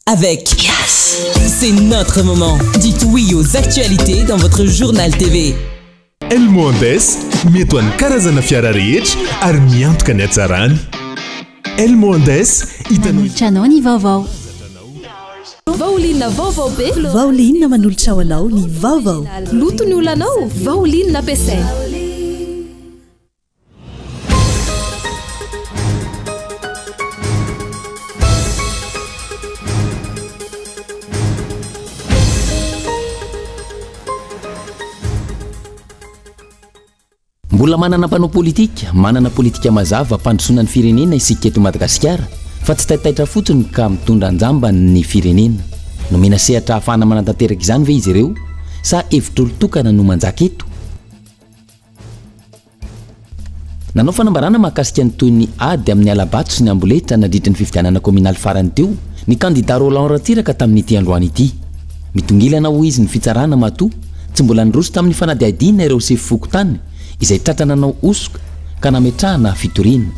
avec Yes. C'est notre moment. Dites oui aux actualités dans votre journal TV. Elmondes mety hoan'ny karazana fiara rehetra ary miantoka ny hatsarany. Elmondes hitanao ny vaovao. Vaolinna vaovao be. Vaolinna manolotra ho anao ny vaovao. Loto ny olanao, vaolinna ampiasaina. Mbola manana mpanao politika mazava mpandrosoana ny firenena isika eto Madagasikara fa tsy taitaitra fotsiny ka mitondra anjamba ny firenena. No mena sehatra ahafahana manatanteraka izany ve izy ireo sa hevitra olon-tokana no manjaka eto? Nanao fanambarana mahakasika ny toy ny ady amin'ny Alabato sy ny Amboletra nandritra ny fifidianana kominaly farany teo ny kandida Roland Ratsiraka tamin'ity androany ity. Mitongilana ho izy ny fitsarana matoa tsy mbola niroso tamin'ny fanadiadiana ireo sefokotany izay tratrana nanao osoka ka nametrahana fitoriana.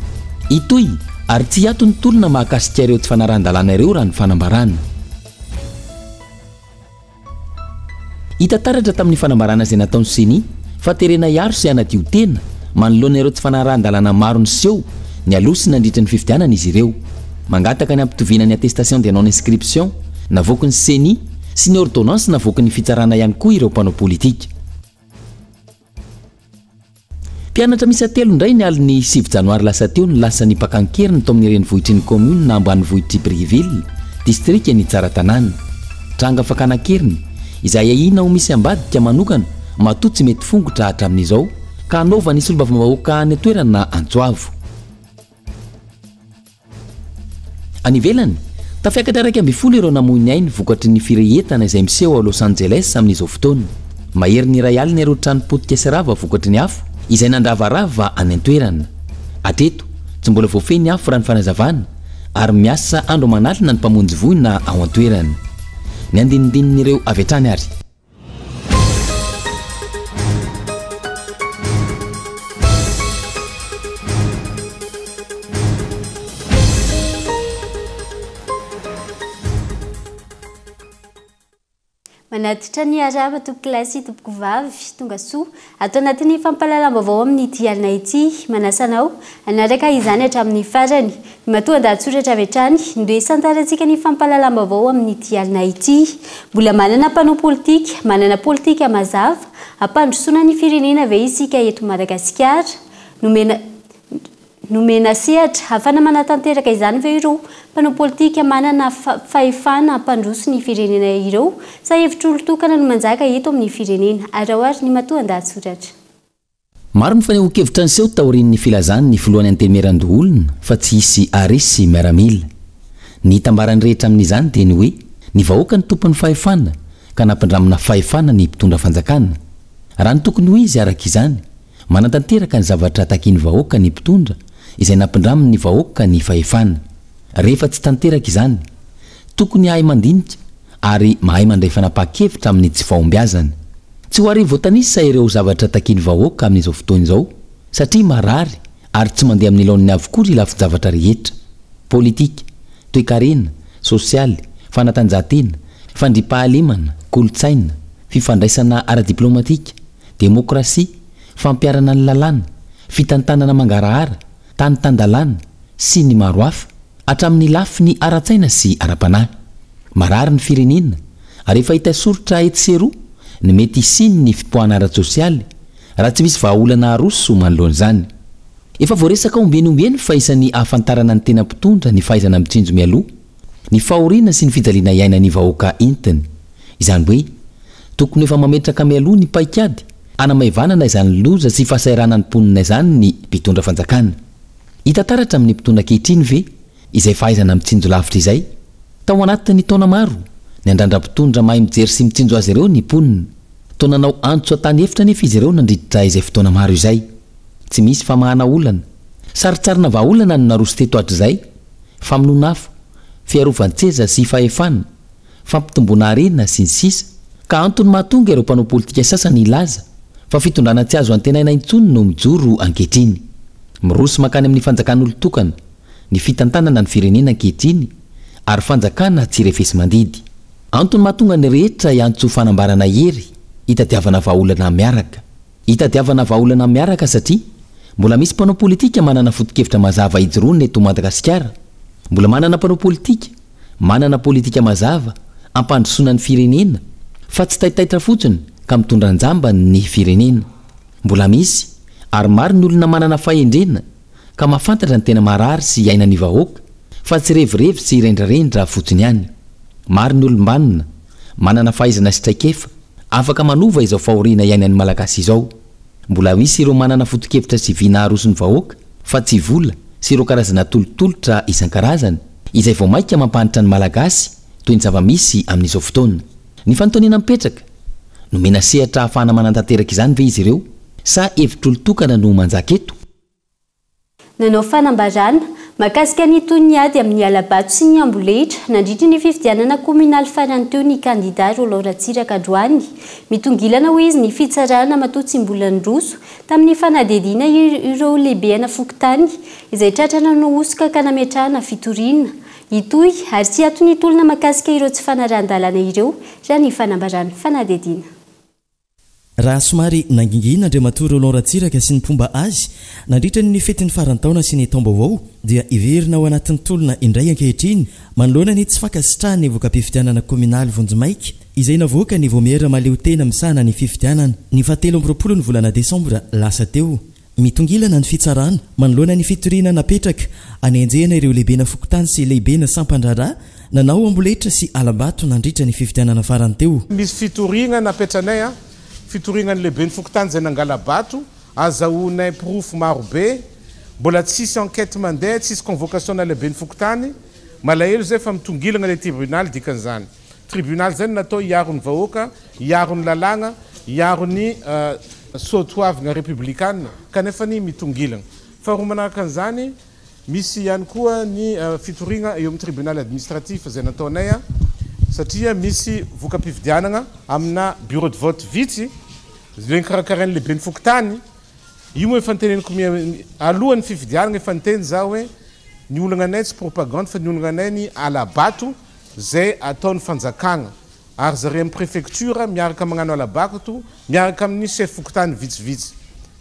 Itoy ary tsy hiato ny tolona mahakasika ireo tsy fanaran-dalàna ireo raha ny fanambarana. Hita taratra tamin'ny fanambarana izay nataony Seni fa terena iaro sy anadio tena manoloana ireo tsy fanaran-dalàna maro ny seho ny alosi nandritra ny fifidianana izy ireo. Mangataka ny ampitoviana ny attestation de non inscription navoaka ny Seni sy ny ordonnance navoaka ny fitsarana ihany koa ireo mpanao politika. Mpianatra misy telo indray ny aliny 7 janoary lasa teo ny lasa ny Pakankeriny tao amin'ny renivohitry ny commune na ambanivohitry Brieville, district ny Tsaratanàna. Tranga Pakankeriny izay ahina ho misy ambadika manokana matoa tsy mety fongotra hatramin'izao ka anaova ny solombavambahoaka any toerana na Antsoavo. Any ivelany tafiakatra 12 ireo namoiny ainy vokatry ny firehetana izay miseho a Los Angeles amin'izao fotoana. Mahery ny iray alina ireo trano potika sy rava vokatry ny afo izay nandravarava any an-toerana. Atreto tsy mbola voafeny afo raha ny fanazavana ary miasa andro manalina ny mpamonjy voina ao an-toerana. Ny andinindininy avy hatrany ary. Manatitra ny araba tompoko lasy tompoko vavy tonga soa atao anatin'ny fampahalalam-baovao amin'ny dialina ity manasanao anaraka izany hatramin'ny farany ny matoa andahatsoratra avy hatrany ndoesantarantsika ny fampahalalam-baovao amin'ny dialina ity. Mbola manana mpanao politika, manana politika mazava ampandrosoana ny firenena ve isika eto Madagasikara nomena sehatra hafana manatanteraka izany ve ireo mpanao politika manana fahefana ampandroso ny firenena ireo sa hevitra olon-tokana no manjaka eto amin'ny firenena. Arahoary ny matoa andahatsoratra. Maro ny fanehoan-kevitra ny seho taorian'ny filazany ny filohan'ny antemeran-doholona fa tsy hisy aresy miaramila. Ny tambarany rehetra amin'izany dia ny hoe ny vahoaka ny tompon'ny fahefana ka nampindramina fahefana ny mpitondra fanjakana. Raha ny tokony ho izy araka izany manatanteraka ny zavatra takiany vahoaka ny mpitondra izay nampindraminy ny vahoaka ny fahefana. Rehefa tsy tanteraka izany tokony hahay mandinika ary mahay mandray fanapahan-kevitra amin'ny tsy fahombiazana. Tsy ho arivo voatanisa ireo zavatra takiany vahoaka amin'izao fotoana izao satria marary ary tsy mandeha amin'ny laoniny avokoa lafy zavatra rehetra. Politika, toe-karena, sosialy, fanatanjahantena, fandriampahalemana, kolotsaina, fifandraisana ara-diplomatika, demokrasia, fampiarana ny lalàna, fitantanana mangarahara, tany-tandalàna sy ny maro hafa hatramin'ny lafy ny ara-tsaina sy ara-panahy. Marary ny firenena ary efa hita soritra etsero ny mety isiny ny fipoahana ara-tsosialy raha tsy misy vahaolana aroso manoloan'izany. Efa voaresaka ombeny fa isan'ny ahafantarana ny tena mpitondra ny fahaizana mitsinjo mialoha, ny fahoriana sy ny fijaliana iaina ny vahoaka entiny. Izany hoe tokony efa mametraka mialoha ny paikady anamaivanana izany loza sy fahasairana ny mponina izany ny mpitondra fanjakana. Hita taratra amin'ny mpitondra ankehitriny ve izay fahaizana mitsinjo lavitra izay? Tao anatin'ny taona maro ny andrandram-pitondra mahay mijery sy mitsinjo azy ireo ny mponina. Taonanao antso atany efitra nefa izy ireo nandritra izay fotoana maro izay. Tsy misy famahana olana, saritsarina vahaolana no naroso teto hatr'izay, famonoana afo, fiarovan-tseza sy fahefana, fampitomboana arena sy ny sisa ka antony mahatonga ireo mpanao politika sasany ilaza fa fitondrana tsy azo antenaina intsony no mijoro ankehitriny. Miroso makany amin'ny fanjakan'olon-tokana ny fitantanana ny firenena ankehitriny ary fanjakana tsy refesy mandidy. Antony mahatonga ny rehetra iantso fanambarana hery hitadiavana vahaolana miaraka. Hitadiavana vahaolana miaraka satria mbola misy mpanao politika manana foto-kevitra mazava ijoroany eto Madagasikara. Mbola manana mpanao politika, manana politika mazava ampandrosoana ny firenena fa tsy taitaitra fotsiny ka mitondra anjamba ny firenena. Mbola misy ary maro ny olona manana fahendrena ka mahafantatra ny tena marary sy iaina ny vahoaka fa tsy revirevy sy rendrarendra fotsiny ihany. Maro ny olombanina manana fahaizana sy traikefa afaka manova izao fahoriana iainan'ny malagasy izao. Mbola misy ireo manana foto-kevitra sy viana arosony vahoaka fa tsy vola sy ireo karazana tolotolotra isan-karazany izay vao maika mampanitra ny malagasy toy ny zava-misy amin'izao fotoana. Ny fanontaniana mipetraka no mena sehatra ahafahana manantanteraka izany ve izy ireo sa hevitr'olon-tokana no manjaka eto? Nanao fanambarana mahakasika ny tonyady amin'ny Alabato sy ny Ambolehitra nandritra ny fifidianana kominaly farany teo ny kandida Roland Ratsiraka Androany. Mitongilana ho izy ny fitsarana Matoatsimbolany Roso tamin'ny fanadediana ireo lehibeana Fokontany izay tratrana no osoka ka nametrahana fitoriana. Itoy ary tsy atony tolona mahakasika ireo tsy fanaran-dalana ireo raha ny fanambarana fanadediana. Raha somary nangingina Andriamatoa Roland Ratsiraka sy ny mpomba azy nandritra ny fetin'ny farantaona sy ny taom-baovao dia iverina ao anatin'ny tolona indray ankehitriny manoloana ny tsy fakasitrahana ny voka-pifidianana kominaly Vonjomaika izay navoaka ny voamera maleo tena misana ny fifidianana ny 17 ny volana Desambra lasa teo. Mitongilana ny fitsarana manoloana ny fitoriana napetraka anenjehana ireo lehibena Fokontany sy lehibena Sampandrara nanao Ambolehitra sy Alabato nandritra ny fifidianana farany teo. Misy fitoriana napetranay fitorinany lehibe Fokontany zay nangalabato azahoanay proof maro be mbola tsisy enquête mandeha tsisy convocation na lehibe Fokontany malahelo zay fa mitongilana le tribunal dikan'izany. Tribunal zany natao hiaro ny vahoaka, hiaro ny lalagna, hiaro ny soatoavina républicaine kanefa ny mitongilana. Fa ro manaraka an'izany misy ihany koa ny fitorina eo amin'ny tribunal administratif zay nataonay satria misy voka-pifidianana amina bureau de vote vitsy zay karakarainy lehibe Fokontany io moa efa niteneniko alohan'ny fifidianana efa niteny zaho hoe ny olana anay tsy propagande fa ny olana anay ny Alabato zay ataon'ny fanjakana ary zareo amin'ny préfecture miaraka magnano Alabato miaraka amin'ny chef Fokontany vitsivitsy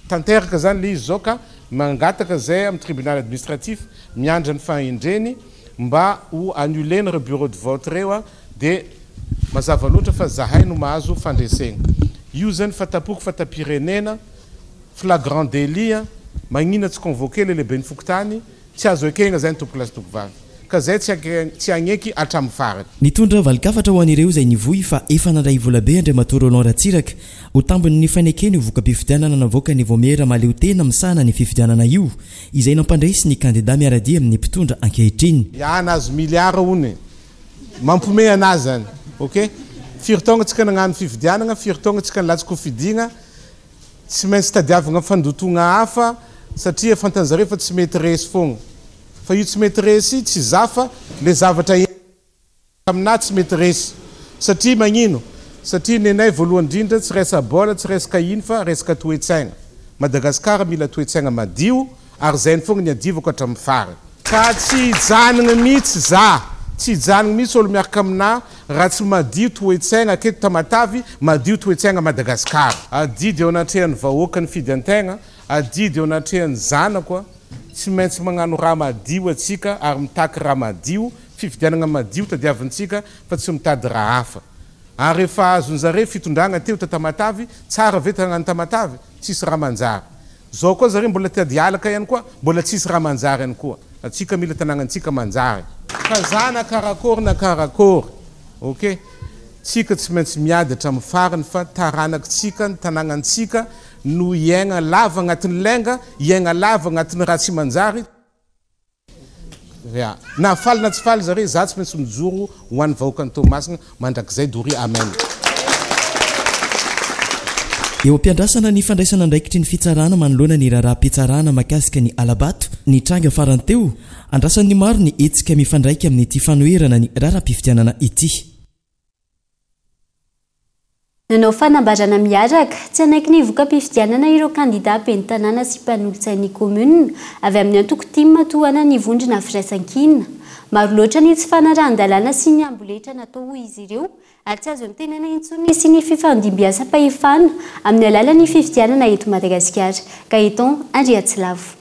tanteraka zany le izy zao ka mangataka zay amin'ny tribunal administratif miandra ny fahendreny mba ho annulena re bureau de vote reo de mazava loatra fa zahay no mahazo fandresegna. Io zany fatapoko fatapirenena flagrant délit magnina tsy convoqué le lehibe Fokontany tsy azo ekegna zany tokolasy tokovavy ka zay tsy agneky hatramin'ny farany. Nitondra valikafatra ho an'ireo izay nivohy fa efa nandray vola be Andriamatoa Roland Ratsiraka ho tambony ny fanekeny voka-pifidianana navoaka ny voamera maleo tena misana ny fifidianana io izay nampandresy ny kandida miaradia amin'ny mpitondra ankehitriny. Iana azo miliara one mampome anazy zany. OK? Firy-taogna tsika nagnano fifidianana, firy-taogna tsika nilatsaka fidigna tsy maintsy tadiavagna fandotogna hafa satria fantanjareo fa tsy mety resy fogna. Fa io tsy mety resy tsy zafa le zavatra amina tsy mety resy satria magnino satria nenay voalohany indrindra tsy resa bola tsy resaka ino fa resaka toe-tsaigna. Madagasikara mila toe-tsaigna madio ary zay fogna ny adivako hatramin'ny farany. Ka tsy hijanona mihitsy za tsy hijanona mihitsy olo miaraka amina raha tsy madio toe-tsaigna aketo Tamatavy madio toe-tsaigna Madagasikara. Adidy eo anatrehan'ny vahoaka ny fidy antegna, adidy eo anatrehan'ny zanako tsy maintsy magnano raha madio atsika ary mitaky raha madio, fifidianana madio tadiavintsika fa tsy mitady raha hafa. Ary rehefa azon'zare fitondragna teo ta Tamatavy, tsara ve tagnano Tamatavy, tsisy raha manjary. Zao koa zare mbola tiady alaka ihany koa, mbola tsisy raha manjary ihany koa. Atsika mila tanàgnantsika manjary. Kazana karakory na karakory. OK? Tsika tsy maintsy miady hatramin'ny farany fa taranakitsika ny tanàgnantsika no iaigna lava agnatin'ny lenga, iaigna lava agnatin'ny raha tsy manjary. Na faly na tsy faly zare za tsy maintsy mijoro ho an'ny vahoaka ny Tomasina mandrakizay dory amen. Eo ampiandrasana ny fandraisana andraikitry ny fitsarana manoloana ny raharaha-pitsarana mahakasika ny Alabato ny tranga farany teo andrasan'ny maro ny etsika mifandraika amin'ity fanoherana ny raharaha-pifidianana ity. Nanao fanambarana miaraka tsy anaiky ny voka-pifidianana ireo kandida ben'ny tanàna sy mpanolotsain'ny commune avy amin'ny antoko Timma toana ny vondrona firaisan-kinina. maro loatra ny tsy fanarahn-dalàna sy ny amboletra natao izy ireo ary tsy azo ny tenana intsony sy ny fifandimbiasa pahefana amin'ny alalan'ny fifidianana eto Madagasikara. Gaeton Andriatsilavo.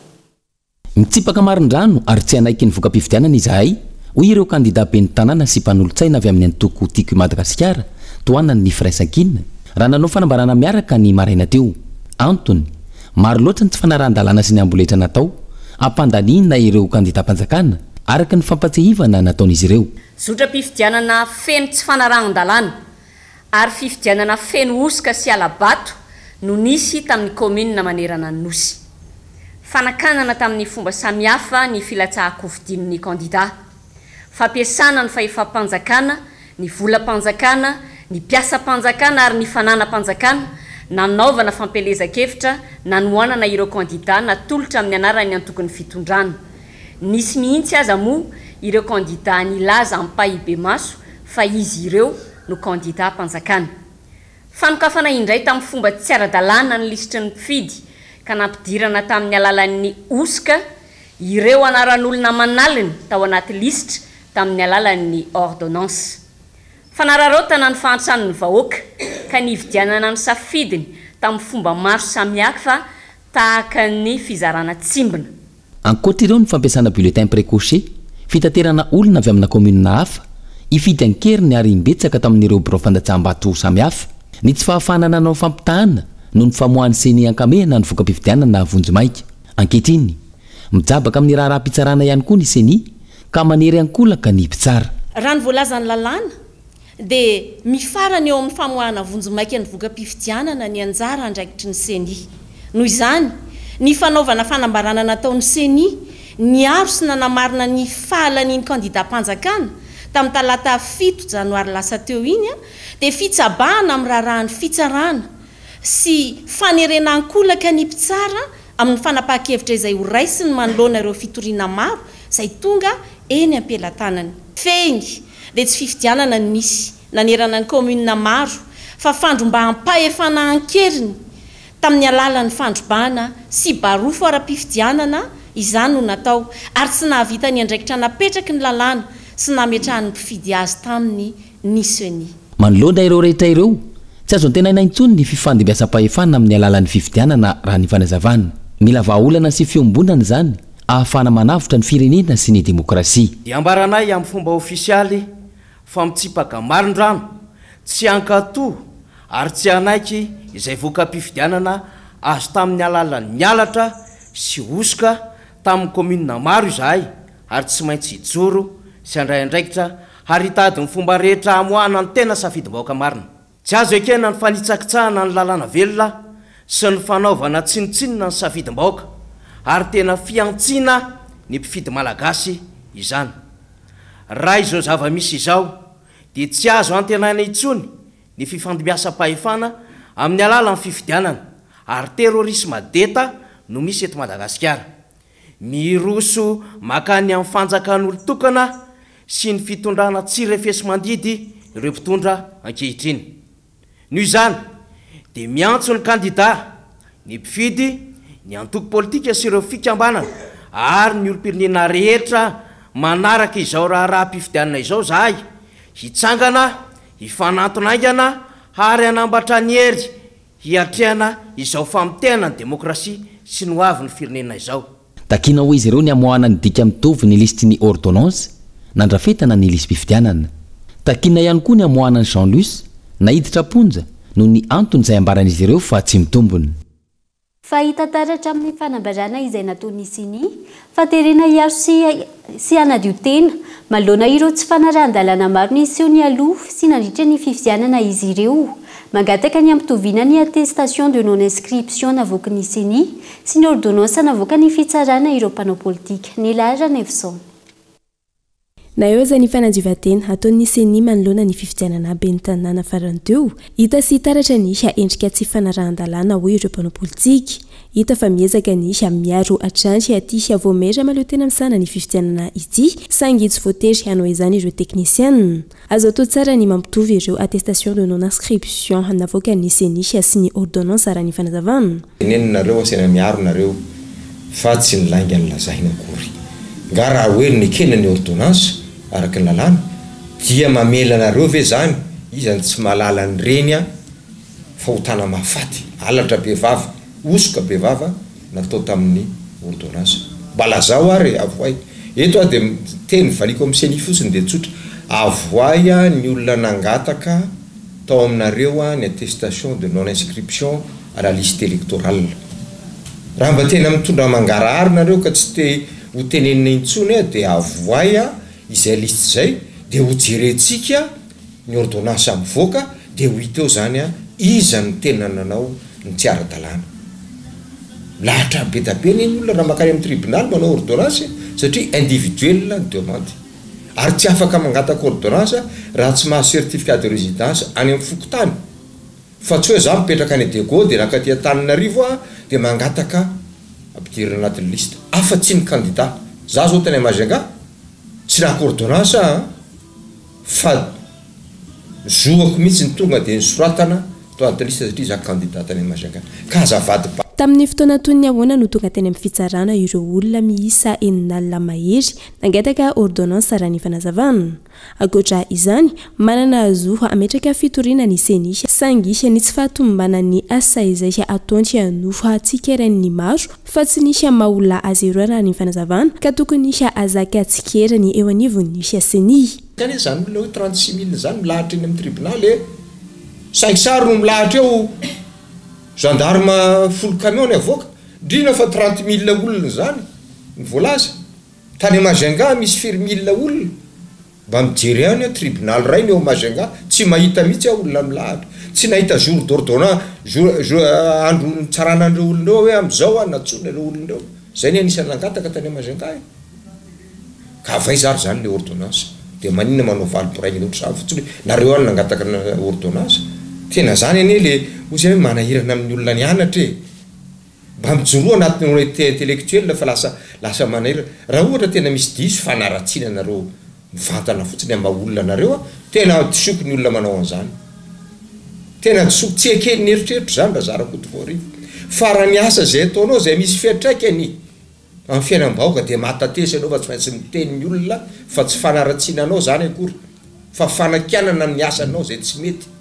Mitsipaka marin-drano ary tsy anaiky ny voka-pifidianana izahay hoy ireo kandida ben'ny tanàna sy mpanolotsaina avy amin'ny antoko tiako Madagasikara toanany ny firaisan-kinina raha nanao fanambarana miaraka ny maraina teo. Antony maro loatra ny tsy fanarahan-dalàna sy ny amboletra natao ampandanina ireo kandida mpanjakana araka ny fampatsehivana nataon'izy ireo. Zotra-pifidianana feno tsy fanarahan-dalàna ary fifidianana feno osika sy alabato no nisy tamin'ny commune manerana ny Nosy. Fanakanana tamin'ny fomba samihafa ny filatsahako fidin'ny kandida. Fampiasana ny fahefam-panjakana, ny volam-panjakana, ny piasa-panjakana ary ny fanana-panjakana nanaovana fampelezan-kevitra nanoanana ireo kandida natolotra amin'ny anarany antokon'ny fitondrana. Nisy mihitsy aza moa ireo kandida nilaza ampahibe maso fa izy ireo no kandida mpanjakana. Fanokafana indray tamin'ny fomba tsy ara-dalàna ny lisitry ny mpifidy ka nampidirana tamin'ny alalan'ny osika ireo anaran'olona manaliny tao anaty lisitra tamin'ny alalan'ny ordonnance. Fanararotana ny fahantrano ny vahoaka ka nividianana ny safidiny tamin'ny fomba maro samihafa tahaka ny fizarana tsimbina. Ankoatra ireo ny fampiasana bulletin précoché fitaterana olona avy amina commune hafa ifidy ankeriny ary imbetsaka tamin'ireo biro fandatsaham-bato samihafa. Ny tsy fahafahana nanao fampitahana no ny famoahany seny ankamehana ny voka-pifidianana vonjomaika. Ankehitriny mijabaka amin'ny raharaham-pitsarana ihany koa ny seny ka manery ankolaka ny mpitsara. Raha ny voalazany lalàna dia mifarana eo amin'ny famoahana vonjomaika ny voka-pifidianana ny anjara andraikitry ny seny. Noho izany ny fanaovana fanambarana nataon'ny seny niaro sy nanamarina ny fahalan'ny kandida mpanjakana tamin'ny talata 7 janoary lasa teo iny dia fitsabahana amin'ny raharahan'ny fitsarana sy fanerenan-kolaka ny mpitsara amin'ny fanapahan-kevitra izay ho raisiny manoloana ireo fitoriana maro izay tonga eny am-pelatanany. Fengy dia tsy fifidianana ny nisy nanerana ny commune maro fa fandrombaam-pahefana ankeriny tamin'ny alalan'ny fandrombahana sy barofo ara-pifidianana izany no natao ary tsy nahavita ny andraikitra napetraky ny lalàna sy nametrahan'ny mpifidy azy tamin'ny niseny. Manoloana ireo rehetra ireo tsy azo tenaina intsony ny fifandimbiasam-pahefana amin'ny alalan'ny fifidianana raha ny fanazavana. Mila vahaolana sy fiombonana izany ahafana manavotra ny firenena sy ny demokrasia. Ambaranay amin'ny fomba ofisialy fa mitsipaka marin-drano tsy ankatoa ary tsy anaiky izay voka-pifidianana azo tamin'ny alalan'ny mialatra sy osika tamin'ny commune maro izahay ary tsy maintsy hijoro sy andray andraikitra ary hitady ny fomba rehetra amoahana ny tena safidim-bahoaka marina. Tsy azo ekena ny fanitsakitsahana ny lalàna velona sy ny fanaovana tsinotsinona ny safidim-bahoaka ary tena fiantsiana ny mpifidy malagasy izany. Raha izao zava-misy izao dia tsy azo antenaina intsony ny fifandimbiasam-pahefana amin'ny alalan'ny fifidianana ary terrorisme deta no misy eto Madagasikara. Miroso makany amin'ny fanjakan'olo tokana sy ny fitondrana tsirefesy mandidy ireo mpitondra ankehitriny. Noho izany dia miantso ny kandida, ny mpifidy, ny antoko politika sy ireo fikambanana ary ny olom-pirenena rehetra manaraka izao raharaham-pifidianana izao zahay hitsangana, hifanantonaingana ary hanambatra ny hery hiatrehana izao famotehana ny demokrasia sy ny hoavin'ny firenena izao. Takina ho izy ireo ny amoahana ny dika mitovy ny listy ny ordonnance nandrafetana ny lisy mpifidianana. Takina ihany koa ny amoahana ny Jean-Luc na hiditra ponja no ny antony izay ambaran'izy ireo fa tsy mitombony. Fahita taratra amin'ny fanambarana izay nataon'ny seny faterena hiaro sy hanadio tena manoloana ireo tsy fanarahan-dalàna maro niseho ny aloha sy nandritra ny fifidianana izy ireo. Mangataka ny ampitoviana ny attestation de non-inscription navoakan'ny seny sy ny ordonnance navoaka ny fitsarana ireo mpanao politika. Ny lahatra Nevson. Na eo aza ny fanadiova-tena ataon'ny seny manoloana ny fifidianana ben'ny tanàna farany teo, hita sy taratra ny endrika tsy fanarahan-dalàna ho ireo mpanao politika. Hita fa miezaka ny miaro atrandry aty voamera maleo tena misana ny fifidianana ity sangy tsy voatery hanao izany ireo teknisiana. Azo atao tsara ny mampitovy ireo attestation de non-inscription navoaka ny seny sy ny ordonnance raha ny fanazavana. Nenareo asena miaro nareo fa tsy ny lainga ny lazahina akory. nga raha hoe nekena ny ordonnance araky ny lalàna dia mamelanareo ve zany izany tsy mahalala ny reny a fahotana mahafaty alatra be vava osoka be vava natao tamin'ny ordonnance mbala zao ary avoay eto a de teny valiko amin'ny seni fotsiny de tsotra avoay a ny olona nangataka tao aminareo a ny attestation de non inscription à la liste électorale raha mba tena mitondra mangarahary nareo ka tsy te ho tenenina intsony de avoay a izay liste zay de ho jerentsika ny ordonnance mivoaka de ho hiteo zany a iza ny tena nanao ny tsy ara-dalàna lahatra be da be ny olona raha makany amin'ny tribunal manao ordonnance satria individuel ny demande ary tsy afaka mangataka ordonnance raha tsy maha certificat de résidence any amin'ny fokotany fa tsy hoe za mipetraka any Dego de nakaty Antananarivo a de mangataka ampidirina anatin'ny liste afa tsy ny candidat za zao tany Majunga tsy naka ordonnance fa zoako mihitsy ny tonga de nisoratana to anatin'ny liste satria za candidat tany Majunga ka azavady tamin'ny fotoana toy ny ahoana no tonga teny amin'ny fitsarana ireo olona miisa eninalina mahery nangetaka ordonnance raha ny fanazavana ankoatra izany manana azoa ametraka fitoriana ny senisy sangisy ny tsy fahatombana ny asa izay ataontsy anofa atsikerany maro fa tsy nisy maolona azy ireo raha ny fanazavana ka tokony nisy azaka atsikerany eo anivony nisy seni kany zany olona hoe 36 000 zany milahatra eny amin'ny tribunal saisary no milahatra eo gendarme full camion avoka drina fa 30 000 olona zany nyvoalaza tany Majunga misy 4 000 olona mba mijery any tribunal ray ny eo Majunga tsy mahita mihitsy olona milahatra tsy nahita jour d'ordonnance andro nitsaranandreo olonareo hoe am'izao a natsona reo olonareo zay ny anisany nangataka tany Majunga ka vaizary zany le ordonnance de manina manao valopiraigny loatra sa fotsiny nareo any nangataka ordonnance tena zany ane le ozy hoe manahirana amin'ny olona ny anatra mba mijoroa anatin'ny honnêteté intellectuelle fa lasa manahirana raha ohatra tena misy diso fanaratsiana nareo mivantana fotsiny amba olona nareo tena disoko ny olona manao an'izany tena disoko tsy ekeny eritreritro zany mba zarakotokoarivo fa raha ny asa zay ataonao zay misy fiatraikany amin'ny fiainam-bahoaka de mahatatesy anao fa tsy maintsy miteny ny olona fa tsy fanaratsiana anao zany akory fa fanakianana amin'ny asanao zay tsy mety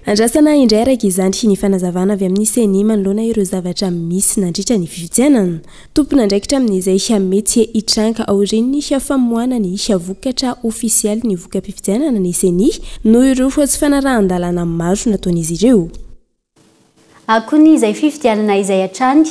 andrasana indray araka izany ny fanazavana avy amin'ny seni manoloana ireo zavatra misy nandritra ny fifidianana tompona ndraikitra amin'izay mety hitranka aoriny ny famoana ny vokatra ofisialy ny voka-pifidianana ny seni no ireo fa tsy fanarahan-dalàna maro nataon'izy ireo akony izay fifidianana izay atrany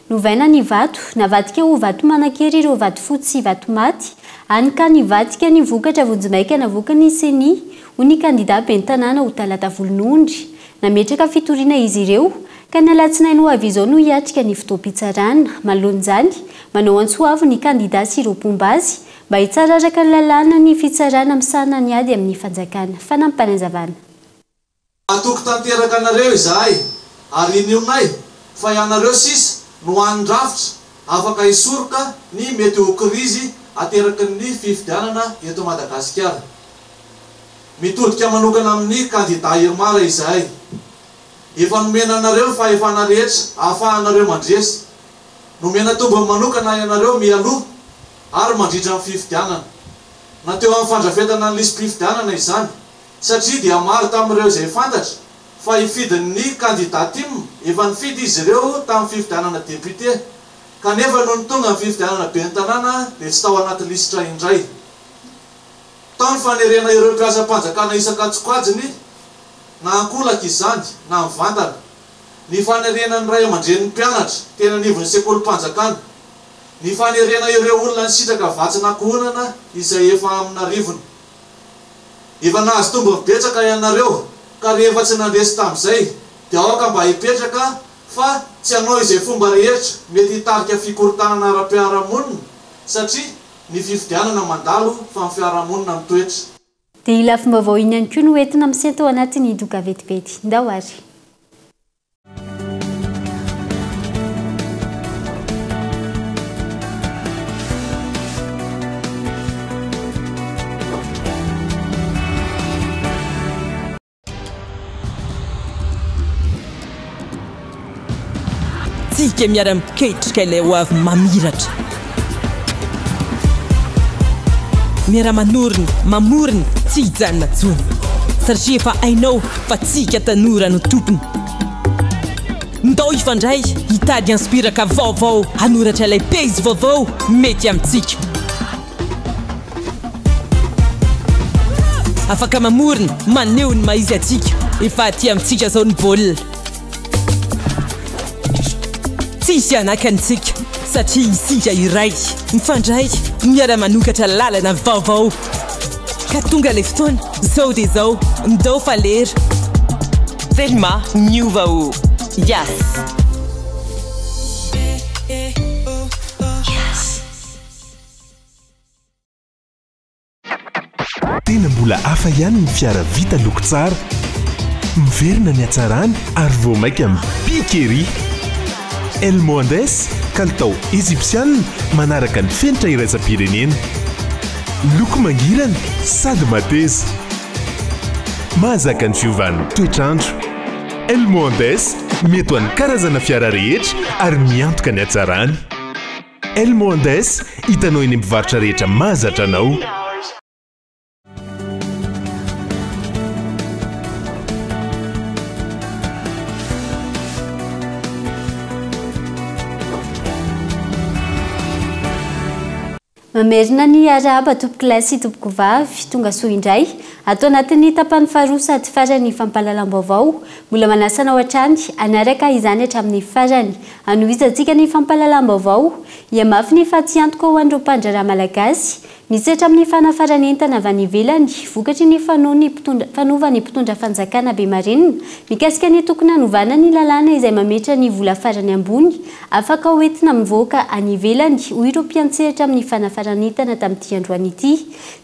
novaina ny vato navadika ho vato manakery ireo vato fotsy sy vato maty anyka nivadika ny vokatra vonjimaika navoaka ny seni ny candidat ben'ny tanàna ho talata volonondry nametraka fitoriana izy ireo ka nalatsinainy ho avy izao no hiatrika ny fotoam-pitsarana manoloan'izany manao antsoavo ny candidat sy ireo pombazy mba hitsararaka ny lalàna ny fitsarana misana ny ady amin'ny fanjakana fanampanazavana atoko tanteraka anareo izahay ary nionay fa ianareo sisa no andrafitra afaka hisoroka ny mety ho krizy ateraky ny fifidianana eto Madagasikara mitodika manokana amin'ny candidat Irmara izahay efa nomena anareo fa efana rehetra ahafahanareo mandresy nomena tombo manokana ianareo mialoha ary mandritra amin'ny fifidianana nateo amin'ny fandrafetana ny lisy fifidianana izany satria dia maro tamin'ireo izay fantatra fa hifidin'ny candidat tim efa nifidy izy ireo tamin'ny fifidianana député kanefa no nitonga amin'ny fifidianana ben'ny tanàna dia tsy tao anaty lisitra indray taony fanerena ireo mpiasa-panjakana isan-katsokajiny na ankolaka izany na mivantana ny fanerena ny ray aman-dren'ny mpianatra tena nivon'ny sekolim-panjakana ny fanerena ireo olona ny sitraka vatsina kohonana izay efa amin'arivony efa nahazo tombo mibetsaka ianareo ka rehefa tsy nandresy tamin'izay dia aoka mba hipetraka fa tsy hanao izay fomba rehetra mety hitarika fikorotanana ara-piarahamonina satria ny fifidianana mandalo fa ny fiarahamonina mitoetra dia ila fomba vao iny ihany koa no entina misento anatin'ny doka vetivety ndao ary tsika miara-miketrika ilay ho avy mamiratra miara-manorony mamorony tsy hijanona tsony satria efa ainao fa tsika tanora no tompony ndao ifandray hitady inspiraka vaovao hanoratra ilay peizy vaovao mety amintsika afaka mamorony maneho ny maizy atsika efa aty amintsika zao ny baolina tsisy anakantsika satria isika iray mifandray miara-manokatra lalana vaovao ka tonga le fotoana zao dia zao ndao falera Thelma miova o yes tena mbola hafa ihany ny fiara vita loko tsara miverina ny hatsarany ary vao maika mibikery Elmondes kalitao égyptienne manaraka ny fenitra iraisam-pirenena loko mangirana sady mateza mahazaka ny fiovan'ny toetrandro Elmondes mety ho an'ny karazana fiara rehetra ary miantoka ny hatsarany Elmondes hitanao eny mpivarotra rehetra mahazatra anao mamerina ny araba tompoko lasy tompoko vavy tonga soa indray atao anatin'ny tapany faharoa sady farany fampahalalam-baovao mbola manasana ao hatrany anaraka izany hatramin'ny farany anohizantsika ny fampahalalam-baovao ia mafy ny faty antoka ho an'ireo mpandraraha malagasy misy hatramin'ny fanafarany entana avy any ivelany vokatry ny fanaova ny mpitondra fanjakana be marenina mikasika ny tokony hanovana ny lalàna izay mametra ny vola farany ambony afaka hoentina mivoaka any ivelany ho ireo mpiantsehatra amin'ny fanafarany entana tamin'ity androany ity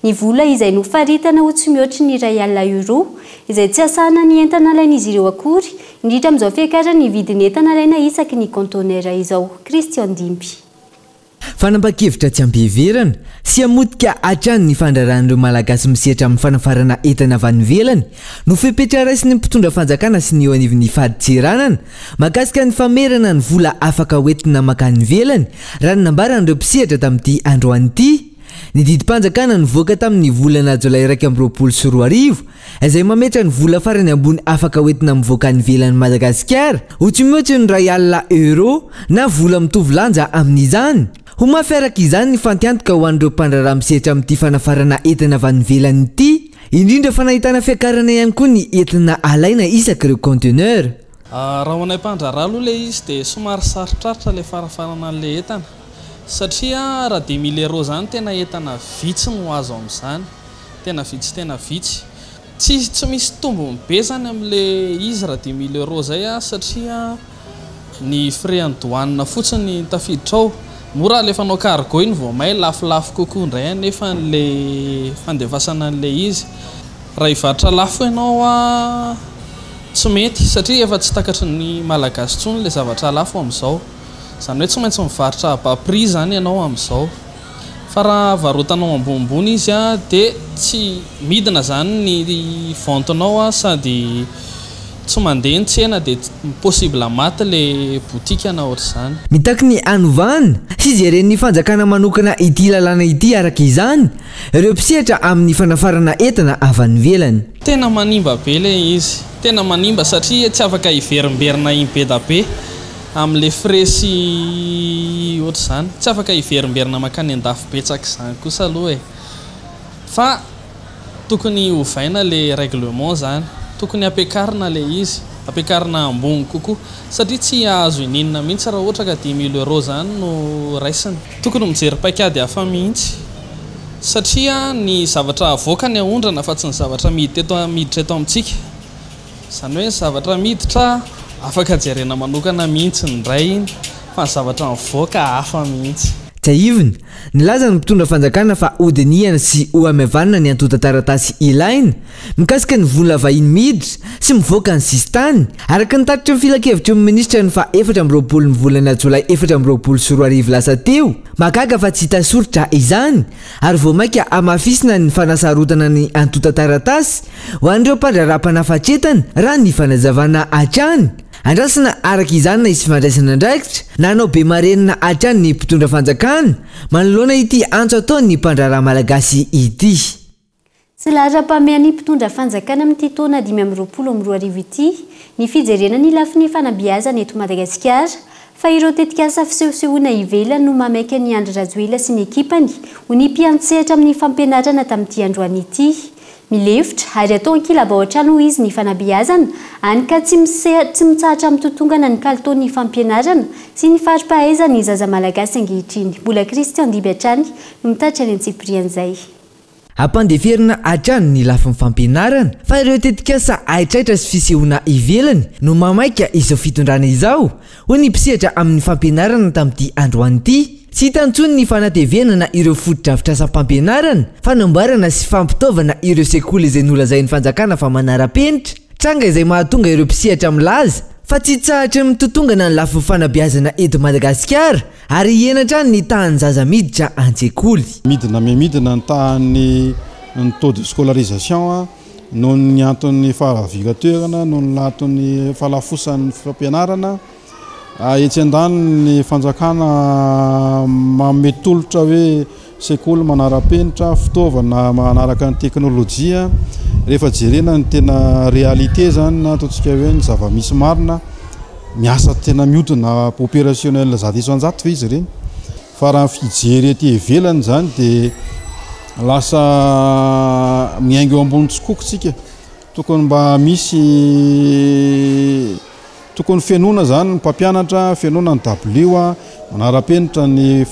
ny vola izay nofaritana ho tsy mihoatry ny €1 izay tsy asana ny entana alain'izy ireo akory indrindra amin'izao fiakarany ny vidiny entana alaina isaky ny conteneur izao Christian Dimby fanambakevitra tsy ambeverana sy amotika atrany ny fandraran'ireo malagasy misehatra amin'ny fanafarana entana avy any ivelany no fepetra raisy ny mpitondra fanjakana sy ny eo anivon'ny faditseranana mahakasika ny famerana ny vola afaka hoentina makany ivelany raha nambaran'ireo mpisehatra tamin'ity androany ity ny didim-panjakana nivoaka tamin'ny volana jolay 2024 izay mametra ny vola farany ambony afaka hoentina mivoaka any ivelany Madagasikara ho tsy mihoatry ny €1 na vola mitovy lanja amin'izany ho mafiaraka izany ny fantiantoka ho an'ireo mpandraraha misehatra amin'ity fanafarana entana avy any ivelany ity indrindra fa nahitana fiakarana ihany koa ny entina alaina isaky ireo conteneur raha ho anay mpandraraha aloha le izy dia somary sarotrarotra le farafarana an'le entana satria raha €10,000 zany tena entana vitsy no azo amin'izany tena vitsy tsy misy tombony be zany amin'le izy raha €10,000 zay satria ny frais en douane fotsiny tafiditra ao mora alefanao cargo iny vao may lafolafo kokoa ndray nefa le fandevasana an'le izy raha ivarotra lafo ianao tsy mety satria efa tsy takatry ny malagasy tsony le zavatra lafo amin'izao zany hoe tsy maintsy mivarotra bas prix zany ianao amin'izao fa raha varotanao ambonimbony izy dia tsy midina zany ny ventenao sady tsy mandeha ny tsena dia possible maty le boutique ana ohatr'izany mitaky ny anovana sy izy iren'ny fanjakana manokana ity lalàna ity araka izany ireo mpisehatra amin'ny fanafarana entana avy any ivelany tena manimba be le izy tena manimba satria tsy afaka hiverimberina iny be da be amin'le fresy ohatr'izany tsy afaka hiverimberina makany an-dafo betsaka izany kosa aloha fa tokony hovaina le règlement zany tokony ampiakarina le izy ampiakarina ambony kokoa satria tsy azo ininina mihitsy raha ohatra ka €10,000 zany no raisiny tokony mijery paikady hafa mihitsy satria ny zavatra avoakany ahondrana fa tsy ny zavatra miditra eto amintsika zany hoe ny zavatra miditra afaka jerena manokana mihitsy ny ray iny fa ny zavatra mivoaka hafa mihitsy taivina nilaza ny mpitondra fanjakana fa odinihana sy oamevanina ny antota taratasy ilaina mikasika ny vola vahiny miditra sy mivoaka ny sistany araka ny tatitra ny filakevitra ny ministra ny fa 4 ny volana jolay 2024 lasa teo mahagaga fa tsy hita soritra izany ary vao maika amafisina ny fanasarotana ny antota taratasy ho an'ireo mpandraraha-panafatretana raha ny fanazavana hatrany andrasana araka izany na isy fandraisana andraikitra nanao be marenina atrany ny mpitondra fanjakana manoloana ity antso ataony ny mpandraraha malagasy ity. Tsy lahatra-pameha ny mpitondra fanjakana amin'ity taona 2024 ity ny fijerena ny lafin'ny fanabeazana eto Madagasikara fa ireo tetikasa fisehosehoana ivelany no mameky ny Andry Rajoelina sy ny ekipany ho ny mpiantsehatra amin'ny fampianarana tamin'ity androany ity. Milefitra ary atao ankilaba ohatrano izy ny fanabeazana any ka tsy mitsahatra amin'ny totongana ny kalitaon'ny fampianarana sy ny fari-pahaizana ny zaza malagasy angehitriny. Mbola Christian Dibatrany no mitatitra any Tsiprian zay. Ampandeferina atrany ny lafin'ny fampianarana fa ireo tetikasa aitraitra sy fisehoana ivelany no mamaika izao fitondrana izao ho ny mpisehatra amin'ny fampianarana tamin'ity androany ity. Tsy tantsony ny fanatevenana ireo fotodrafitrasam-pampianarana, fanamboarana sy fampitaovana ireo sekoly izay nolazain'ny fanjakana fa manara-penitra. Tranga izay mahatonga ireo mpisehatra milaza fa tsy tsahatra mitotongana ny lafin'ny fanabeazana eto Madagasikara ary hienatra ny tahany zaza miditra an-tsekoly. Midina ny tahany ny taux de scolarisation noho ny antony faravigaterana noho ny laton'ny falafosan'ny fampianarana. Etsy andany ny fanjakana mametolotra hoe sekoly manara-penitra fitaovana manaraka ny teknôlôjia rehefa jerena ny tena réalité zany na ataontsika hoe ny zava-misy marina miasa tena miodina opérationnel zato isan-jato fa izy ireny fa raha fijery ety ivelany zany dia lasa miaingo eo ambony tsikokotsika tokony mba misy tokony fenona zany ny mpampianatra fenona ny dabilio manara-penitra ny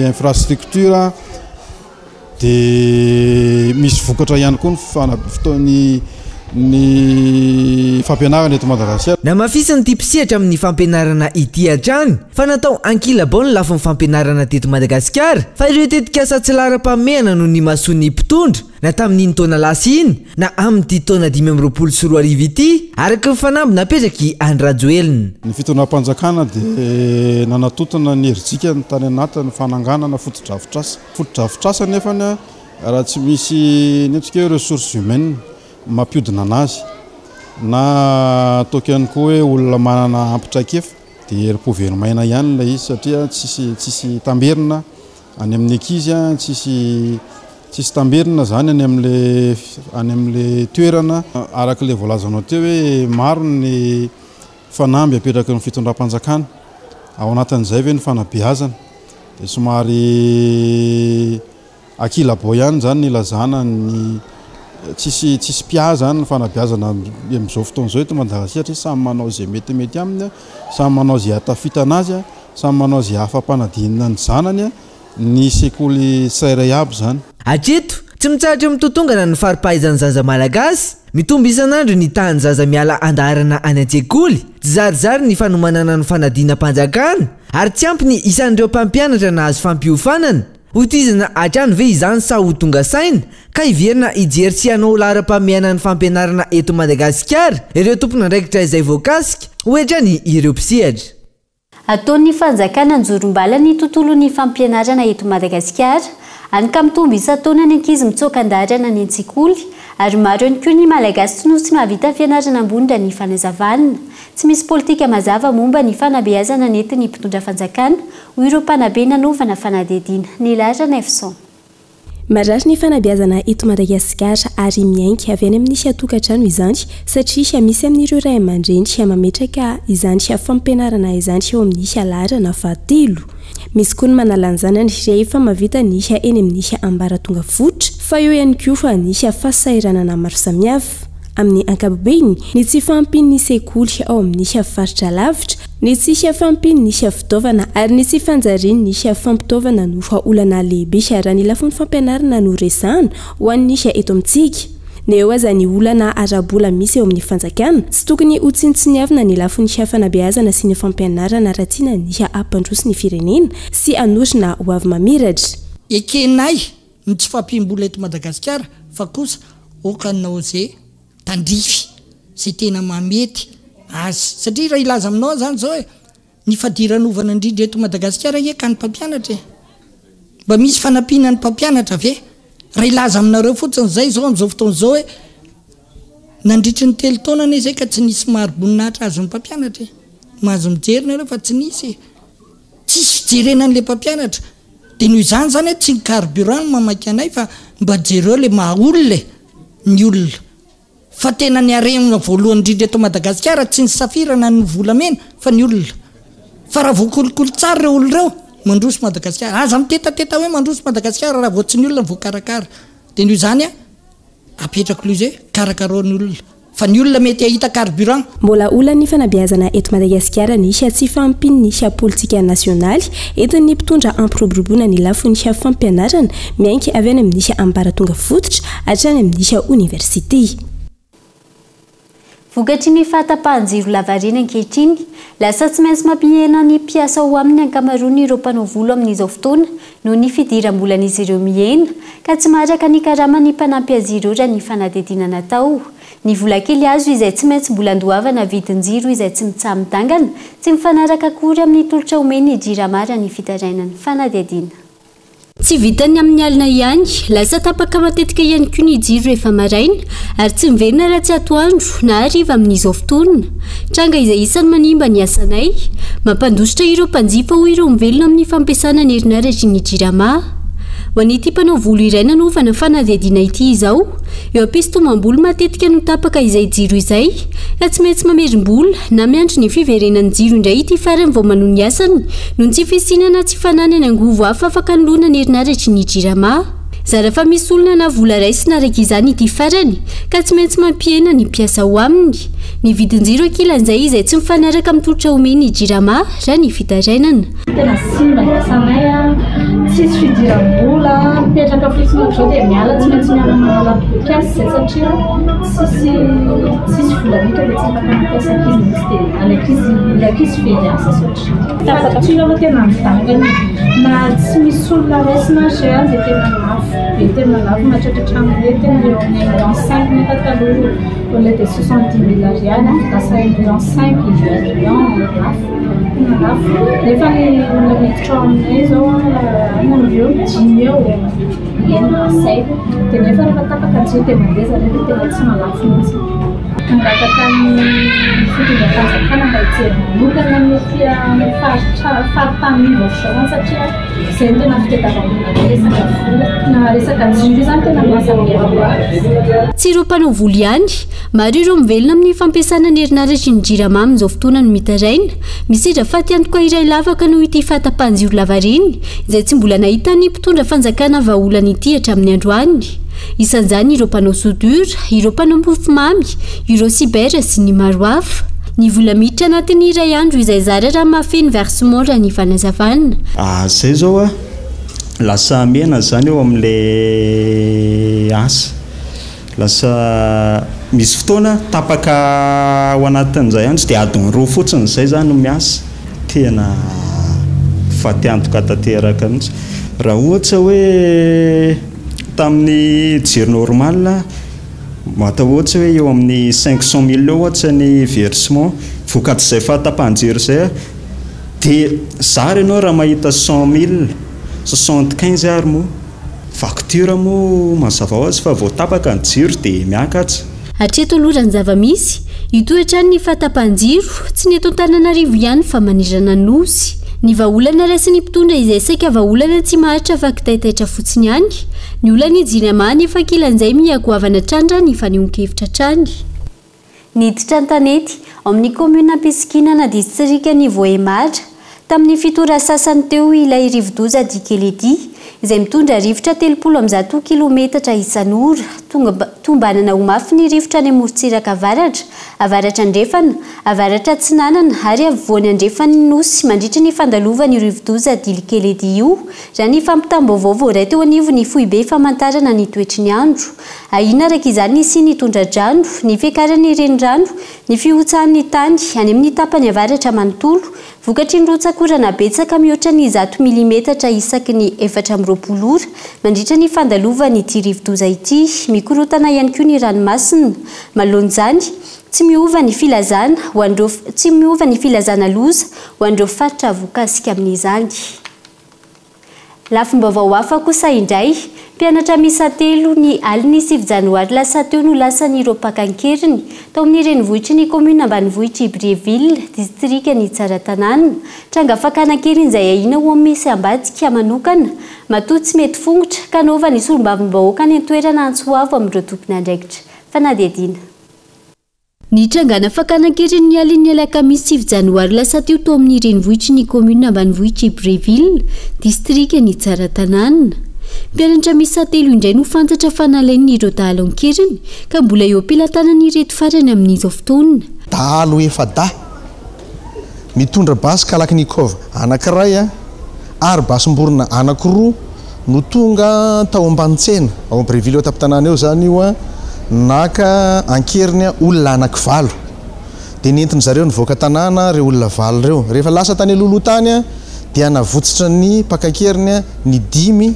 infrastructure dia misy vokatra ihany koa ny fampianarana eto Madagasikara. Namafisany ity mpisehatra amin'ny fampianarana ity hatrany fa natao ankilabao ny lafin'ny fampianarana teto Madagasikara fa ireo tetikasa tsy lahara-pamehana no ny mahasoa ny mpitondra na tamin'iny taona lasa iny na amin'ity taona 2024 ity araka ny fanamby napetraky Andry Rajoelina. Ny fitondram-panjakana dia nanatotana ny herijika ny tany anaty ny fananganana fotodrafitrasa nefany raha tsy misy netsika hoe ressources humaines mampiodina anazy na toka ihany koa hoe olona manana ampitraikefa dia repovermaina ihany ilay izy satria tsisy tamberina any amin'ny ankizy tsisy tamberina zany any amin'le toerana araka ilay voalazanao teo hoe maro ny fanamby apetraka ny fitondram-panjakana ao anatin'izay ve ny fanabeazana dia somary akilabao ihany zany ny lazana ny tsisy pia zany ny fanabeazana amin'izao fotoan'izao eto Madagasikara samy manao izay metimety aminy samy manao izay hatafita anazy samy manao izay afa-panadinina ny zanany ny sekoly tsirairay aby zany. Hatreto tsy mitsahatra mitotongana ny fari-pahaizan'ny zaza malagasy mitombo isan'andro ny tahany zaza miala andaharana any an-tsekoly tsy zarizary ny fanomanana ny fanadinam-panjakana ary tsy ampy ny isan'ireo mpampianatra nahazo fampiofanana. Hotizana hatrany ve izany sa ho tonga saina ka iverina ijery sy hanao lahara-pamehana ny fampianarana eto Madagasikara ireo tompon'andraikitra izay voakasika hoetrany ireo mpisehatra. Ataon'ny fanjakana anjorom-bala ny tontolon'ny fampianarana eto Madagasikara any ka mitombo isa-taona ny ankizy mitsoaka andaharana ny an-tsekoly ary maro ihany koa ny malagasy no tsy mahavita fianarana ambony raha ny fanazavana. Tsy misy politika mazava momba ny fanabeazana nety ny mpitondra fanjakana ho ireo mpanabe nanaovana fanadihadiana. Ny lahatra Nefson. Marary ny fanabeazana eto Madagasikara ary miainga avy any amin'ny tokantrano izany satria misy amin'ireo ray aman-dreny mametraka izany fampianarana izany eo amin'ny laharana 7. Misy koa ny manalanjana ny rehefa mavita ny eny amin'ny ambaratonga fotra fa eo ihany koa ny fasairanana maro samihafa. Amin'ny ankapobeny ny tsy fampiny ny sekoly ao amin'ny faritra lavitra ny tsy fampiny ny fitaovana ary ny tsy fanjariany ny fampitaovana no olana lehibe raha ny lafin'ny fampianarana no resahana ho an'ny eto amintsika. Ny eo aza ny olana arabola misy eo amin'ny fanjakana tsy tokony ho tsintsiniavina ny lafin'ny fanabeazana sy ny fampianarana raha tiana ny ampandroso ny firenena sy anosina ho avy mamiratra. Ekenay ny tsy fampim-bola eto Madagasikara fa kosa okanao zay tandrify zay tena mamety azy satria raha ilaza aminao zany zao hoe ny fadiranovana indrindra eto Madagasikara ka ny mpampianatra mba misy fanampiana ny mpampianatra ve raha ilaza aminareo fotsiny zay zao amin'izao fotoana zao hoe nandritry ny telo taona ane zay ka tsy nisy maroboninahitra azon'ny mpampianatra mahazo mijerina reo fa tsy nisy tsisy fijerenan'le mpampianatra de noho izany zany hoe tsy ny carburant mamaky anay fa mba jereo le mahaolona ny olona fa tena ny aremina voalohany indrindra eto Madagasikara tsy ny safirana ny volamena fa ny olona fa raha voakolokolo tsara reo olo reo mandroso Madagasikara aza mitetateta hoe mandroso Madagasikara raha voatsy ny olona voakarakara de noho izany apetrako loha zay karakaroany olona fa ny olona mety ahita carburant mbola olany fanabeazana eto Madagasikara nisy tsy fampiny nisy politika nasionaly eton'ny mpitondra ampiroboroboana ny lafo nisy fampianarana mianky avy any amin'nisy ambaratonga fototra hatrany amin'nisy université vokatry ny fahatapahan-jiro lavarina ankehitriny lasa tsy maintsy mampihena ny mpiasa ho amin'ny ankamaroany ireo mpanao volo amin'izao fotoana noho ny fidiram-bolan'izy ireo mihena ka tsy maharaka ny karama ny mpanampy azy ireo raha ny fanadidina natao ny vola kely azo izay tsy maintsy mbola andohavana vidin-jiro izay tsy mitsamitangana tsy mifanaraka akory amin'ny tolotra omeny jiramara ny fitarainany fanadidina tsy vitany amin'ny alina ihany lasa tapaka matetika ihany koa ny jiro rehefa maraina ary tsy miverina raha tsy atoandro na hariva amin'izao fotoana tranga izay isany manimba ny asanay mampandositra ireo mpanjifa ho ireo mivelona amin'ny fampiasana ny herinaratra ny jirama ho an'ity mpanao volo iray nanovana fanadihadiana ity izao eo ampisy-tomam-bola matetika no tapaka izay jiro izay ka tsy maintsy mamerim-bola na miandry ny fiverenan'ny jiro indray ity farany vao manohy ny asany noho tsy fisinana tsy fananany angovo hafa afaka nolona ny herinaratra ny jirama zara fa misy olona na vola ray sy naraka izany ity farany ka tsy maintsy mampihena ny mpiasa ho aminy ny vidin-jiro ankilan'izay izay tsy mifanaraka amin'ny tolotra omeny ny jirama raha ny fitarainana tena simba ny asanay tsisy fidiram-bola mipetraka fotsiny dia miala tsy maintsy miala manala mpiasa zay satria tsisy vola mika dia tsy afaka mampiasa ankizy misy dia ilakizy feriasa satria tapaka tsilo aloha tena midangana na tsy misy olona raisina zay dia tena lafo be tena lafo mahatratratra hoe tena eo amin'ny 1,5 mètre taloha au lieu de 70 000 ariary lasa 1,5 lafo tena lafo nefa ny olona miditra ao aminay zao nan'ireo 10 eo enina say dia nefa rehefa tapaka jiro dia mandeha zareo dia tena tsy malafo mihitsy mangataka ny fitondram-panjakana mba hijery-manokana mety faritany vaovao satria izay no tena fitadiavam-bola resaka vola na resaka jiro izany tena miasa miaraka tsy ireo mpanao volo ihany maro ireo mivelona amin'ny fampiasana ny herinaratra ny jirama amin'izao fotoana no mitaraina misidra faty antoka iray lavaka noho ity fahatapahan-jiro lavariny izay tsy mbola nahita ny mpitondra fanjakana vahaolana ity hatramin'ny androany isan'izany ireo mpanao soudure ireo mpanao mofomamy ireo sibera sy ny maro hafa ny vola miditra anatin'ny iray andro izay zara raha mahafeny versement raha ny fanazavana zay zao lasa mena zany eo amin'le asa lasa misy fotoana tapaka ao anatin'izay andro dia adiny roa fotsiny zay zany no miasa tena faty antoka tanteraka mihitsy raha ohatra hoe tamin'ny jiro normal mata ohatra hoe eo amin'ny 500 000 eo ohatra ny versement vokatr'izay fahatapahan-jiro zay dia zary ianao raha mahita 100 000 75 ary moa facture moa mazava ho azy fa vao tapaka ny jiro dia miakatra hatreto aloha ny zava-misy itoetra ny fahatapahan-jiro tsy ny eto Antananarivo ihany fa manirana nosy ny vahaolana raisy ny mpitondra izay saika vahaolana tsy maharitra fa kitaitaitra fotsiny ihany ny olana jirama nefa kilan'izay miagoavana trandra ny fanehonkevitra trany niditra an-tanety amin'ny commune Ampisikina na distrika ny Voahematra tamin'ny fitora sasany teo ilay rivodoza Dikeledy izay mitondra rivotra 30 kilometatra isan'ora tombanana ho mafy ny rivotra any amorontsiraka avaratra andrefana avaratra Tsinanana ary afovoany andrefana Nosy mandritra ny fandalovany rivodoza Dikeledy io raha ny fampitam-baovao voaray teo anivo ny foibe famantarana ny toetry ny andro ahina araka izany sy ny tondra-drano ny fiakarany renirano ny fiotsahan'ny tany any amin'ny tapany avaratra manontolo vokatry ny rotsakorana betsaka mihoatra ny 100 milimetatra isaky ny 420 ora mandritra ny fandalovany ity rivodoza ity mikorotana ihany koa ny ranomasina malonjany tsy miova ny filazana loza ho andreo faritra voakasika amin'izany Lafim-baovao hafa kosa indray mpianatra misa telo ny aliny 7 janoary lasa teo no lasan'ireo mpakan-keriny tao amin'ny renivohitry ny commune ambanivohitra Ibreville distrika ny Tsaratanàna tranga fakana-keriny izay ahina ho misy ambadika manokana matoa tsy mety fongotra kanova ny solombavim-bahoaka ny toerana Antsoavo amin'ireo tompony andraikitra fanadihadiana. Ny trangana fakana-keriny ny aliny alakamisy 7 janoary lasa teo tao amin'ny renivohitry ny commune ambanivohitra Ibreville distrika ny Tsaratanàna. Mpianatra misa telo indray no fantatra fa nalainy ireo dahalo an-keriny ka mbola eo am-pilatanany ireto farany amin'izao fotoana. Dahalo efa da mitondra basy Kalaknikov anankiray ary basim-borona anankiroa no tonga tao ambanintsena ao Ibreville eo tapin-tanàna eo zany io naka an-keriny olona anankivalo dia nentiny zareo nivoaka tanàna reo olona valo reo rehefa lasa tany aloloha tany dia navotsitra ny mpakan-keriny ny 5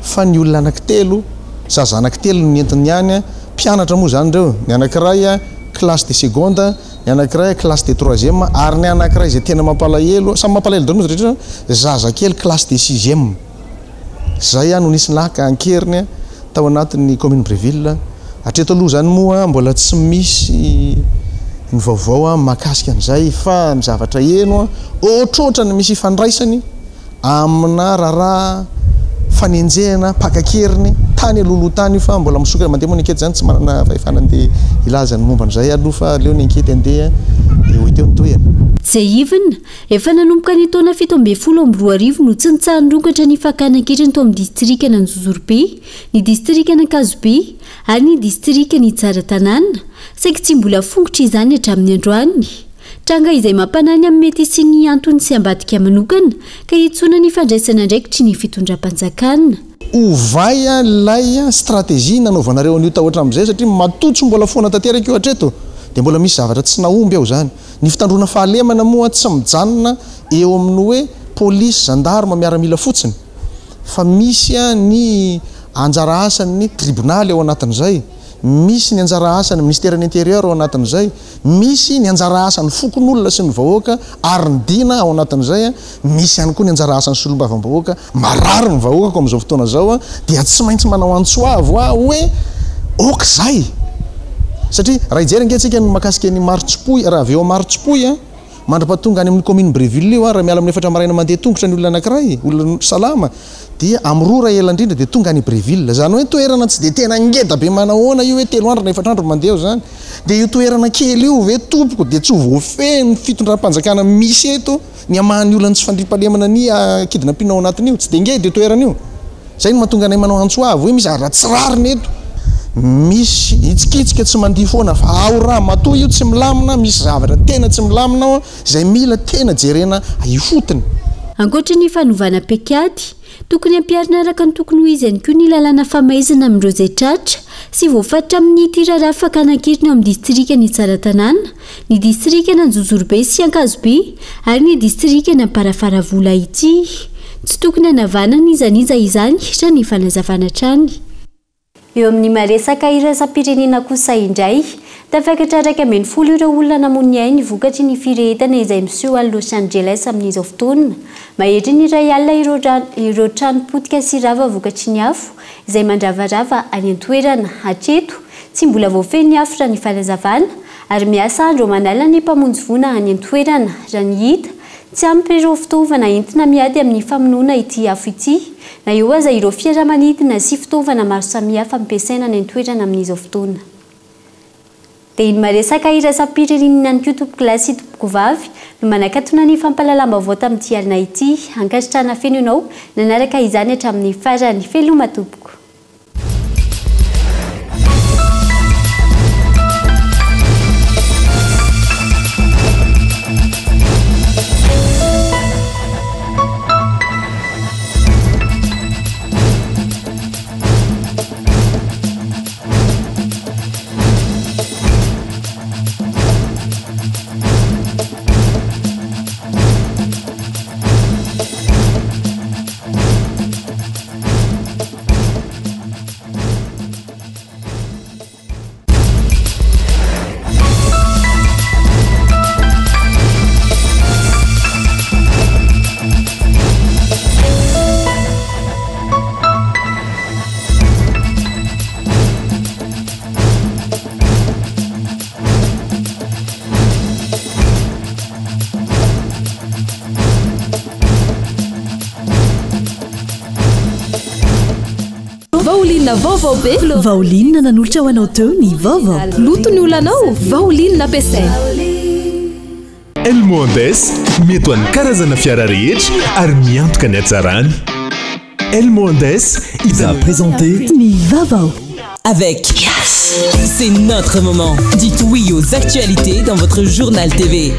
fa ny olona anankitelo zaza anankitelo ny entiny ihany mpianatra moa zany reo ny anankiray classe de seconde ny anankiray classe de 3e ary ny anankiray izay tena mampalahelo samy mampalahelo daholo moa rehetra zaza kely classe de 6e zay no nisy naka an-keriny tao anatin'ny commune Ibreville hatreto aloha zany moa mbola tsy misy ny vaovao mahakasika an'izay fa ny zavatra eno ohatrohatra ny misy fandraisany amina raharaha fanenjehana mpakan-keriny tany aloloha tany fa mbola misoka mandeha moa ny ankety zany tsy manana fahefana andeha ilaza ny momba an'izay aloha fa leo ny ankety andeha dia ho teo ny toerana. Jaivina efa nanomboka ny taona 712 no tsy nitsahanyrongatra ny fakana-keriny tao amin'ny distrika ny Anjozorybe, ny distrika ny Ankazobe ary ny distrika ny Tsaratanàna saingy tsy mbola fongotra izany hatramin'ny androany. Tranga izay mampanany amin'ny mety sy ny antony sy ambadika manokana ka hitsona ny fandraisana ndraikitry ny fitondram-panjakana. Ovay lay stratégie nanaovanareo an'io tahotra amin'izay satria matotso mbola foana tanteraka io hatreto dia mbola misy zavatra tsy nahomby ao zany. Ny fitandrona fahalemana moa tsy mijanona eo amin'ny hoe polisy gendarme miaramila fotsiny fa misy ny anjara asan'ny tribonaly ao anatin'izay, misy ny anjara asan'ny ministère de l'intérieur ao anatin'izay, misy ny anjara asan'ny fokon'olona sy ny vahoaka ary ny dina ao anatin'izay, misy ihany koa ny anjara asan'ny solombavambahoaka marary ny vahoaka amin'izao fotoana zao dia tsy maintsy manao Antsoavo hoe ok zay satria raha ijery ankentsika ny makasika ny Martsipoy raha avy eo Martsipoy mandra-pahatonga any amin'ny commune Ibreville io raha miala amin'ny efatra maraina mandeha tongotra ny olona anankiray olona salama dia amrora ela indrindra dia tonga any Ibreville zany hoe toerana tsy dia tena ngeda be manahoana io hoe 3 andro na 4 andro mandeha eo zany dia io toerana kely io ve tompoko dia tsy voafeny fitondram-panjakana misy eto ny amahan'ny olona tsy fandrimpalemana ny akidina mpinao anatiny io tsy dia ngeda io toerana io zay no mahatonga anay manao Antsoavo hoe misy raha tsy rariny eto misy hitsikitsika tsy mandia foana fa ao raha matoa io tsy milamina misy zavatra tena tsy milamina izay mila tena jerena ihotiny. Ankoatra ny fanovana pekady tokony ampiarina araka ny tokony ho izy ihany koa ny lalàna famaizana amin'ireo izay tratra sy voafatra amin'ny tiraraha fakana-keriny amin'ny distrika ny Tsaratanàna, ny distrika ny Anjozorybe sy Ankazobe ary ny distrika ny Amparafaravola ity tsy tokony hanavana nizaniza izany raha ny fanazavana hatrany. Eo amin'ny maresaka iraisam-pirenena kosa indray tafakatra 140 ireo olona namono ainy vokatry ny firehetana izay miseho any Los Angeles amin'izao fotoana. Mahetry ny iray alina ireo trano potika sy rava vokatry ny afo izay mandravarava any an-toerana hatreto tsy mbola voafeny ny afo raha ny fanazavana ary miasa andro manala ny mpamonjy vona any an-toerana raha ny hita tsy ampy ireo fitaovana entina miady amin'ny famonoana ity afo ity na eo aza ireo fiaramanidina sy fitaovana maro samihafa ampiasaina any an-toerana amin'izao fotoana. Dia iny maresaka iraisam-pirenena ny tompoko lahy sy tompoko vavy no manakatona ny fampalalamba-baovao tamin'ity alina ity hankasitrana feno ianao nanaraka izany hatramin'ny farany feloma tompoko. vaolinona vaovao be vaolinona nanolotra ho anao teo ny vaovao lotony olanao vaolinona ampiasaina Elmondes mety ho an'ny karazana fiara rehetra ary miantoka ny hatsarany. Elmondes il a présenté ny vaovao avec Yes. C'est notre moment. Dites oui aux actualités dans votre journal TV.